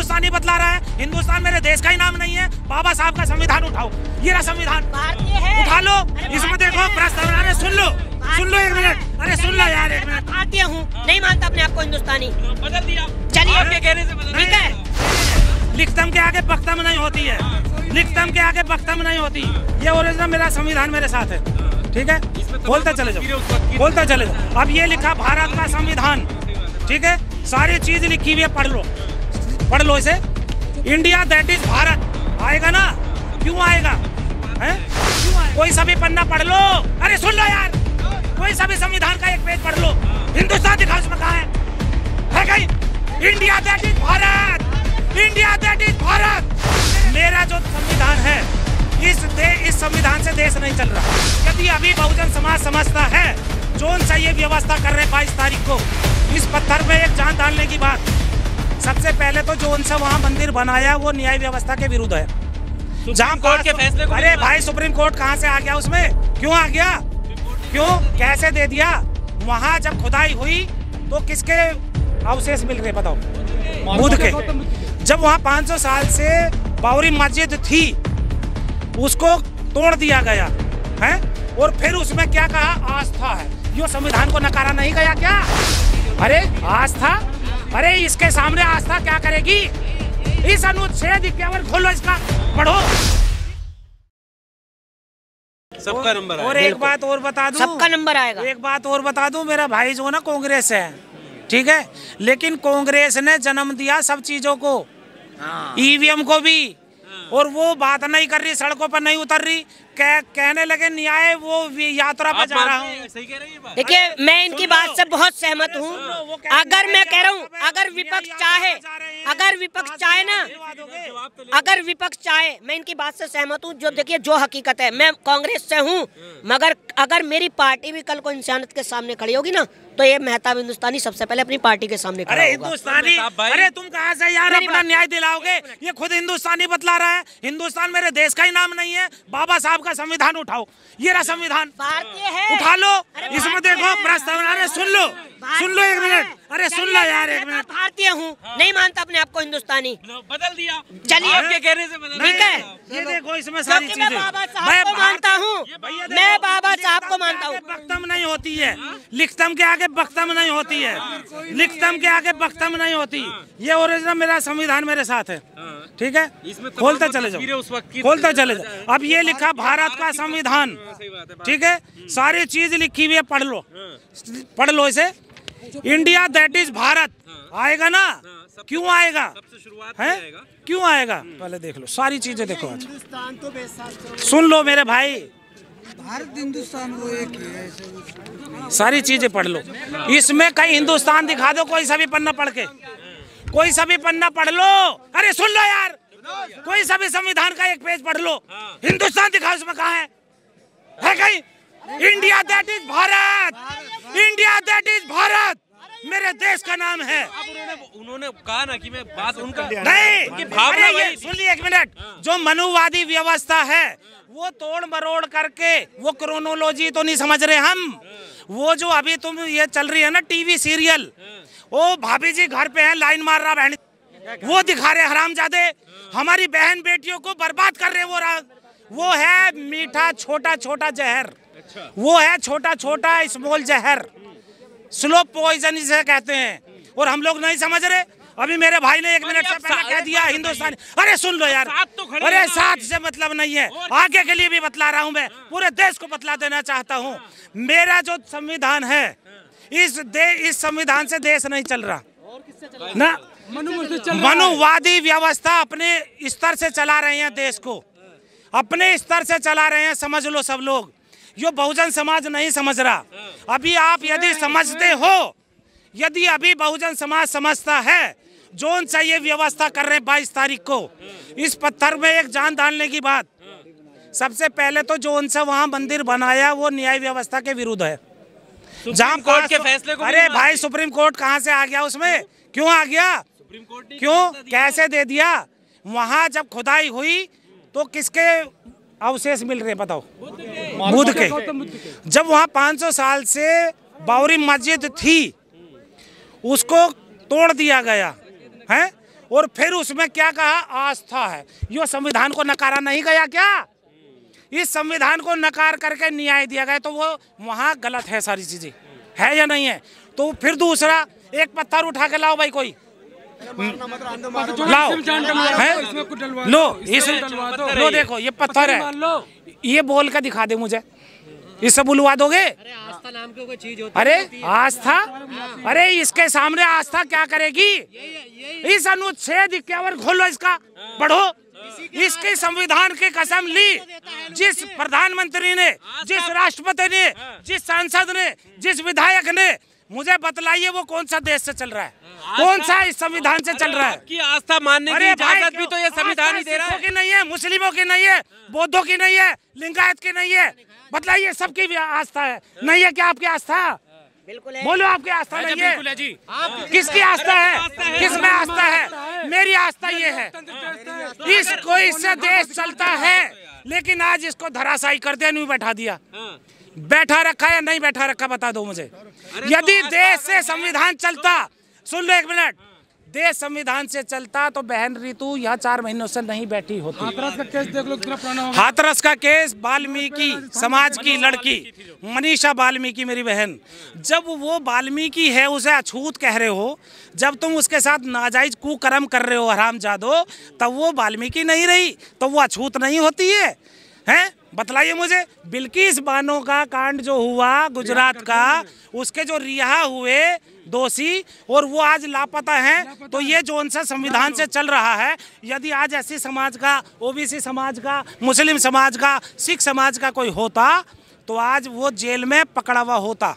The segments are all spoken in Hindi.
हिंदुस्तानी बतला रहा है। हिंदुस्तान मेरे देश का ही नाम नहीं है। बाबा साहब का संविधान उठाओ, ये रहा संविधान, उठा लो, इसमें देखो प्रस्तावना। अरे सुन लो एक मिनट, अरे सुन लो यार एक मिनट। भारतीय हूँ, नहीं मानता अपने आप को हिंदुस्तानी, बदल दिया। चलिए आपके कहने से बदल ठीक है। लिखतम के आगे बख्तम नहीं होती है, लिखतम के आगे बख्तम नहीं होती। ये ओरिजिनल मेरा संविधान मेरे साथ है, ठीक है। बोलते चले जाओ, बोलते चले जाओ। अब ये लिखा भारत का संविधान, ठीक है, सारी चीज लिखी हुई है, पढ़ लो इसे। इंडिया दैट इज भारत आएगा ना, क्यों आएगा है? कोई सभी पन्ना पढ़ लो। अरे सुन लो यार, कोई सभी संविधान का एक पेज पढ़ लो। हिंदुस्तान दिखाओ, उसमें कहाँ है कहीं? India that is Bharat, India that is Bharat. मेरा जो संविधान है, इस संविधान से देश नहीं चल रहा। यदि अभी बहुजन समाज समझता है जोन से ये व्यवस्था कर रहे 22 तारीख को, इस पत्थर में एक जान डालने की बात। सबसे पहले तो जो उनसे वहाँ मंदिर बनाया वो न्याय व्यवस्था के विरुद्ध है। सुप्रीम कोर्ट के फैसले को, अरे भाई सुप्रीम कोर्ट कहाँ से आ गया उसमें? क्यों आ गया? क्यों कैसे दे दिया? वहाँ जब खुदाई हुई तो किसके अवशेष मिल रहे बताओ? बुद्ध के। जब वहाँ 500 साल से बाबरी मस्जिद थी, उसको तोड़ दिया गया है, और फिर उसमें क्या कहा? आस्था है। यो संविधान को नकारा नहीं गया क्या? अरे आस्था, अरे इसके सामने आस्था क्या करेगी? इस अनुच्छेद 51 खोलो, इसका पढ़ो। सबका नंबर और एक बात और बता दूं, सबका नंबर आएगा। एक बात और बता दूं, मेरा भाई जो ना कांग्रेस है, ठीक है, लेकिन कांग्रेस ने जन्म दिया सब चीजों को, ईवीएम को भी, और वो बात नहीं कर रही, सड़कों पर नहीं उतर रही, कहने लगे न्याय वो यात्रा पर जा रहा हूँ। देखिए मैं इनकी बात से बहुत सहमत हूँ। अगर मैं कह रहा हूँ, अगर विपक्ष चाहे, अगर विपक्ष चाहे ना, अगर विपक्ष चाहे, मैं इनकी बात से सहमत हूँ। जो देखिए जो हकीकत है, मैं कांग्रेस से हूँ, मगर अगर मेरी पार्टी भी कल को इंसानियत के सामने खड़ी होगी ना, तो ये मेहताब हिंदुस्तानी सबसे पहले अपनी पार्टी के सामने खड़ा होगा। हिंदुस्तानी, अरे तुम कहाँ से यार अपना न्याय दिलाओगे? ये खुद हिंदुस्तानी बतला रहा है। हिंदुस्तान मेरे देश का ही नाम नहीं है। बाबा साहब का संविधान उठाओ, ये रहा संविधान, भारतीय है, उठा लो, इसमें देखो प्रस्तावना। अरे सुन लो एक मिनट, अरे सुन लो यार एक मिनट। भारतीय हूँ, नहीं मानता अपने आप को हिंदुस्तानी, बदल दिया। चलिए आपके कहने से बदल ठीक है। ये देखो इसमें सारी चीजें, मैं बाबा साहब को मानता हूँ, मैं बाबा साहब को मानता हूँ। बख्तम नहीं होती है, लिखतम के आगे बख्तम नहीं होती है, लिखतम के आगे बख्तम नहीं होती। ये ओरिजिनल मेरा संविधान मेरे साथ है, ठीक है। खोलते चले जाओ, खोलते चले जाओ। अब ये लिखा भारत का संविधान, ठीक है, सारी चीज लिखी हुई है, पढ़ लो इसे। इंडिया दैट इज भारत आएगा ना, क्यों आएगा है? क्यों आएगा? पहले देख लो, सारी चीजें देखो। आज सुन लो मेरे भाई, भारत हिंदुस्तान वो एक है, सारी चीजें पढ़ लो। इसमें कहीं हिंदुस्तान दिखा दो, कोई सभी पन्ना पढ़ के, कोई सभी पन्ना पढ़ लो। अरे सुन लो यार, कोई सभी संविधान का एक पेज पढ़ लो। हिंदुस्तान दिखाओ, उसमें कहाँ है कहीं? India that is Bharat, India that is Bharat मेरे देश का नाम है। उन्होंने कहा ना कि मैं बात उनका नहीं, भावना ये सुन ली एक मिनट। जो मनुवादी व्यवस्था है वो तोड़ मरोड़ करके, वो क्रोनोलॉजी तो नहीं समझ रहे हम। वो जो अभी तुम ये चल रही है ना टीवी सीरियल, वो भाभी जी घर पे है, लाइन मार रहा बहन, वो दिखा रहे हरामजादे, हमारी बहन बेटियों को बर्बाद कर रहे। वो है मीठा छोटा छोटा जहर, वो है छोटा छोटा स्मॉल जहर, स्लो पॉइजन इसे कहते हैं, और हम लोग नहीं समझ रहे। अभी मेरे भाई ने 1 मिनट से पहले कह दिया हिंदुस्तानी। अरे सुन लो यार, अरे साथ से मतलब नहीं है, आगे के लिए भी बतला रहा हूँ, मैं पूरे देश को बतला देना चाहता हूँ। मेरा जो संविधान है, इस संविधान से देश नहीं चल रहा ना। मनुवादी व्यवस्था अपने स्तर से चला रहे हैं देश को, अपने स्तर से चला रहे हैं, समझ लो सब लोग। यो बहुजन समाज नहीं समझ रहा। अभी आप यदि समझते हो, यदि अभी बहुजन समाज समझता है जोन से ये व्यवस्था कर रहे हैं 22 तारीख को, इस पत्थर में एक जान डालने की बात। सबसे पहले तो जो उनसे वहाँ मंदिर बनाया वो न्याय व्यवस्था के विरुद्ध है। सुप्रीम कोर्ट के फैसले को, अरे भाई सुप्रीम कोर्ट कहाँ से आ गया उसमें? क्यों आ गया? सुप्रीम कोर्ट ने क्यों कैसे दे दिया? वहाँ जब खुदाई हुई तो किसके अवशेष मिल रहे बताओ? बुद्ध के। जब वहाँ 500 साल से बाबरी मस्जिद थी, उसको तोड़ दिया गया है, और फिर उसमें क्या कहा, आस्था है। यो संविधान को नकारा नहीं गया क्या? इस संविधान को नकार करके न्याय दिया गया, तो वो वहाँ गलत है, सारी चीजें है या नहीं है? तो फिर दूसरा, एक पत्थर उठा के लाओ भाई, कोई लाओ, लो देखो ये पत्थर है, ये बोल के दिखा दे मुझे, इससे बुलवा दोगे? आस्था नाम की कोई चीज होती है? अरे आस्था, अरे इसके सामने आस्था क्या करेगी? इस अनुच्छेद 51 खोलो, इसका पढ़ो, इसके संविधान की कसम ली। जिस प्रधानमंत्री ने, जिस राष्ट्रपति ने, जिस सांसद ने, जिस विधायक ने, मुझे बतलाइए वो कौन सा देश से चल रहा है, कौन सा इस संविधान से चल रहा है? आपकी आस्था मानने की इजाजत भी तो ये संविधान ही दे रहा है। की नहीं है, मुस्लिमों की नहीं है, बौद्धों की नहीं है, लिंगायत की नहीं है, बतलाइए, सबकी भी आस्था है। नहीं है क्या आपकी आस्था? बिल्कुल है। बोलो, आपकी आस्था नहीं है? जी, किसकी आस्था है? किसमें आस्था है? मेरी आस्था ये है, इसको, इससे देश चलता है, लेकिन आज इसको धराशायी कर दिया, नहीं बैठा दिया। बैठा रखा या नहीं बैठा रखा बता दो मुझे। यदि देश से संविधान चलता, सुन लो एक मिनट, देश संविधान से चलता तो बहन रितु यहाँ 4 महीनों से नहीं बैठी होती। हाथरस का केस देख लो, कितना पुराना हो गया। हाथरस का केस, वाल्मीकि समाज की लड़की मनीषा वाल्मीकि, मेरी बहन, जब वो वाल्मीकि है उसे अछूत कह रहे हो, जब तुम उसके साथ नाजायज कुकर्म कर रहे हो हरामजादो, तब वो वाल्मीकि नहीं रही, तो वो अछूत नहीं होती है? हैं, बतलाइए मुझे। बिल्किस बानो का कांड जो हुआ गुजरात का, उसके जो रिहा हुए दोषी और वो आज लापता हैं, तो ये जो उनसे संविधान से चल रहा है, यदि आज एससी समाज का, ओबीसी समाज का, मुस्लिम समाज का, सिख समाज का कोई होता, तो आज वो जेल में पकड़ा हुआ होता।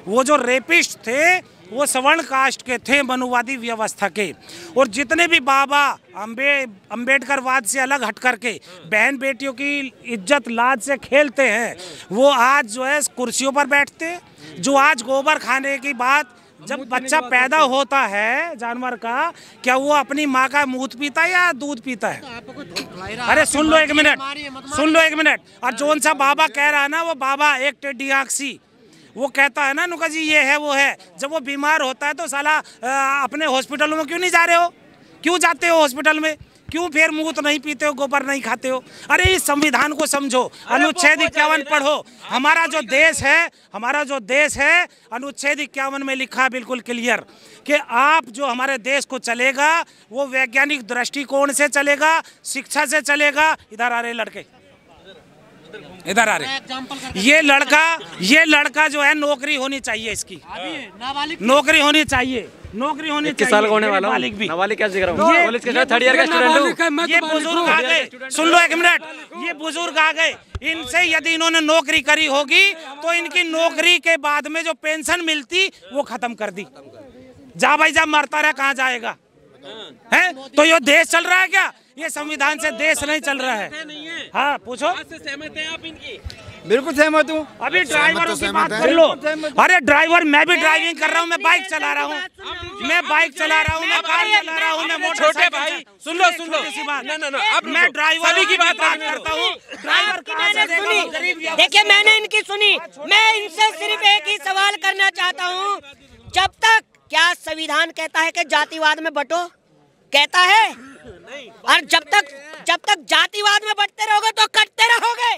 वो जो रेपिस्ट थे वो सवर्ण कास्ट के थे, मनुवादी व्यवस्था के, और जितने भी बाबा अम्बेडकरवाद से अलग हट करके बहन बेटियों की इज्जत लाज से खेलते हैं, वो आज जो है कुर्सियों पर बैठते। जो आज गोबर खाने की बात, जब बच्चा पैदा होता है जानवर का, क्या वो अपनी माँ का मूत्र पीता है या दूध पीता है? अरे सुन लो एक मिनट, सुन लो एक मिनट। और जोन सा बाबा कह रहा है ना, वो बाबा एक टेढ़ी आँख सी, वो कहता है ना नुका जी ये है वो है, जब वो बीमार होता है तो साला अपने हॉस्पिटलों में क्यों नहीं जा रहे हो? क्यों जाते हो हॉस्पिटल में? क्यों फिर मूत नहीं पीते हो, गोबर नहीं खाते हो? अरे इस संविधान को समझो, अनुच्छेद 51 पढ़ो। हमारा जो देश है, हमारा जो देश है, अनुच्छेद 51 में लिखा है बिल्कुल क्लियर कि आप जो हमारे देश को चलेगा वो वैज्ञानिक दृष्टिकोण से चलेगा, शिक्षा से चलेगा। इधर आ रहे लड़के, इधर आ रहे। ये लड़का जो है, नौकरी होनी चाहिए इसकी, नौकरी होनी चाहिए, नौकरी होनी चाहिए। साल होने वाला नाबालिग क्या जिक्र कॉलेज के 3rd ईयर का स्टूडेंट हूं। ये बुजुर्ग आ गए, सुन लो एक मिनट, ये बुजुर्ग आ गए, इनसे यदि इन्होंने नौकरी करी होगी तो इनकी नौकरी के बाद में जो पेंशन मिलती वो खत्म कर दी। जा भाई जा, मरता रहा, कहाँ जाएगा? है तो ये देश चल रहा है क्या? ये संविधान से देश नहीं चल रहा है। हाँ पूछो, सहमत हैं आप इनकी? बिल्कुल सहमत हूँ। अभी ड्राइवरों की बात कर लो। अरे ड्राइवर, मैं भी ड्राइविंग कर रहा हूँ, मैं बाइक चला रहा हूँ, मैं बाइक चला रहा हूँ, मैं कार चला रहा हूँ, मैं मोटरसाइकिल। भाई सुन लो अब मैं ड्राइवर की बात करता हूँ। ड्राइवर देखिए, मैंने इनकी सुनी, मैं इनसे सिर्फ एक ही सवाल करना चाहता हूँ। जब तक, क्या संविधान कहता है कि जातिवाद में बंटो? कहता है? और जब तक जातिवाद में बंटते रहोगे तो कटते रहोगे।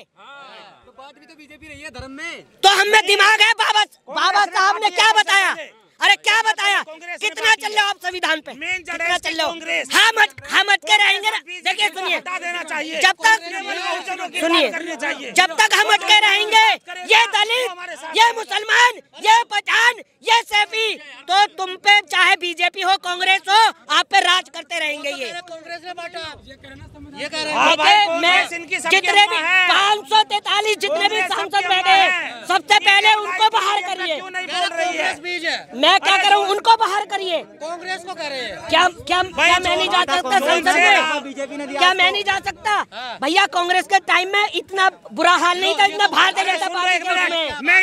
बात भी तो बीजेपी रही है धर्म में। तो हम में दिमाग है। बाबा साहब ने क्या बताया? अरे क्या बताया? कितना चल रहे हो आप संविधान पे? कितना चल रहे हो? हम अटके रहेंगे ना। देखिए सुनिए, जब तक हम अटके रहेंगे, ये दलित, ये मुसलमान, ये पठान, ये सैफी, तो तुम पे चाहे बीजेपी हो, कांग्रेस हो, आप पे राज करते रहेंगे। ये कांग्रेस ने बांटा, ये कह रहे हैं। मैं जितने भी 543 जितने भी सांसद बैठे, सबसे पहले उनको बाहर करिए। मैं क्या करूं? उनको बाहर करिए। कांग्रेस को कह रहे हैं। क्या मैं नहीं जा सकता संसद में? क्या मैं नहीं जा सकता? भैया कांग्रेस के टाइम में इतना बुरा हाल नहीं था, इतना भारतीय जनता पार्टी में।